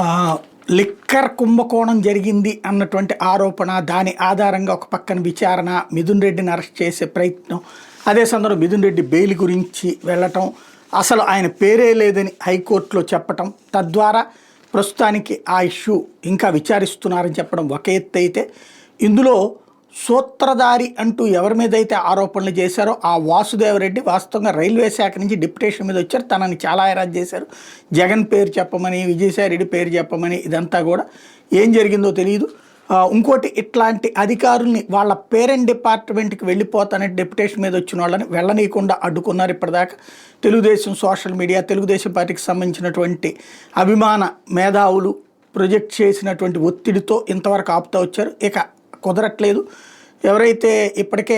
ఆహ్, లిక్కర్ కుంభకోణం జరిగింది అన్నటువంటి ఆరోపణ, దాని ఆధారంగా ఒక పక్కన విచారణ, మిథున్ రెడ్డిని అరెస్ట్ చేసే ప్రయత్నం, అదే సందర్భంలో మిథున్ రెడ్డి బెయిల్ గురించి వెళ్ళటం, అసలు ఆయన పేరే లేదని హైకోర్టులో చెప్పటం, తద్వారా ప్రస్తుతానికి ఆ ఇష్యూ ఇంకా విచారిస్తున్నారని చెప్పడం ఒక ఎత్తు అయితే, ఇందులో సూత్రధారి అంటూ ఎవరి మీద అయితే ఆరోపణలు చేశారో ఆ వాసుదేవరెడ్డి వాస్తవంగా రైల్వే శాఖ నుంచి డిప్యుటేషన్ మీద వచ్చారు. తనని చాలా హైరాస్ చేశారు. జగన్ పేరు చెప్పమని, విజయసాయిరెడ్డి పేరు చెప్పమని, ఇదంతా కూడా ఏం జరిగిందో తెలియదు. ఇంకోటి, ఇట్లాంటి అధికారుల్ని వాళ్ళ పేరెంట్ డిపార్ట్మెంట్కి వెళ్ళిపోతానని డిప్యుటేషన్ మీద వచ్చిన వాళ్ళని వెళ్ళనీయకుండా అడ్డుకున్నారు. ఇప్పటిదాకా తెలుగుదేశం సోషల్ మీడియా, తెలుగుదేశం పార్టీకి సంబంధించినటువంటి అభిమాన మేధావులు ప్రొజెక్ట్ చేసినటువంటి ఒత్తిడితో ఇంతవరకు ఆపుతూ వచ్చారు. ఇక కుదరట్లేదు. ఎవరైతే ఇప్పటికే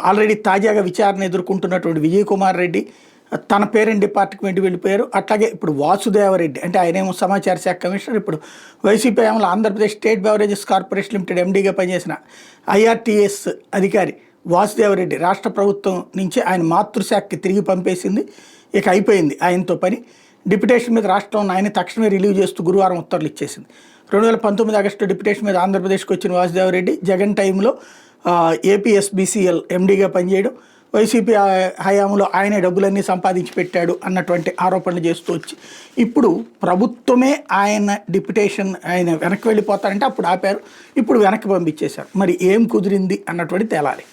ఆల్రెడీ తాజాగా విచారణ ఎదుర్కొంటున్నటువంటి విజయ్ కుమార్ రెడ్డి తన పేరెంట్ డిపార్ట్మెంట్కి వెళ్ళిపోయారు. అట్లాగే ఇప్పుడు వాసుదేవరెడ్డి, అంటే ఆయనేమో సమాచార శాఖ కమిషనర్, ఇప్పుడు వైసీపీ హయాంలో Andhra Pradesh state beverages corporation limited ఎండీగా పనిచేసిన ఐఆర్టీఎస్ అధికారి వాసుదేవరెడ్డి రాష్ట్ర ప్రభుత్వం నుంచి ఆయన మాతృశాఖకి తిరిగి పంపేసింది. ఇక అయిపోయింది ఆయనతో పని. డిప్యుటేషన్ మీద రాష్ట్రంలో ఆయన తక్షణమే రిలీవ్ చేస్తూ గురువారం ఉత్తర్వులు ఇచ్చేసింది. 2019 ఆగస్టు డిప్యుటేషన్ మీద ఆంధ్రప్రదేశ్కి వచ్చిన వాసుదేవరెడ్డి జగన్ టైంలో ఏపీఎస్బీసీఎల్ ఎండీగా పనిచేయడం, వైసీపీ హయాంలో ఆయనే డబ్బులన్నీ సంపాదించి పెట్టాడు అన్నటువంటి ఆరోపణలు చేస్తూ వచ్చి ఇప్పుడు ప్రభుత్వమే ఆయన డిప్యుటేషన్ ఆయన వెనక్కి వెళ్ళిపోతారంటే అప్పుడు ఆపారు, ఇప్పుడు వెనక్కి పంపించేశారు. మరి ఏం కుదిరింది అన్నటువంటి తేలాలి.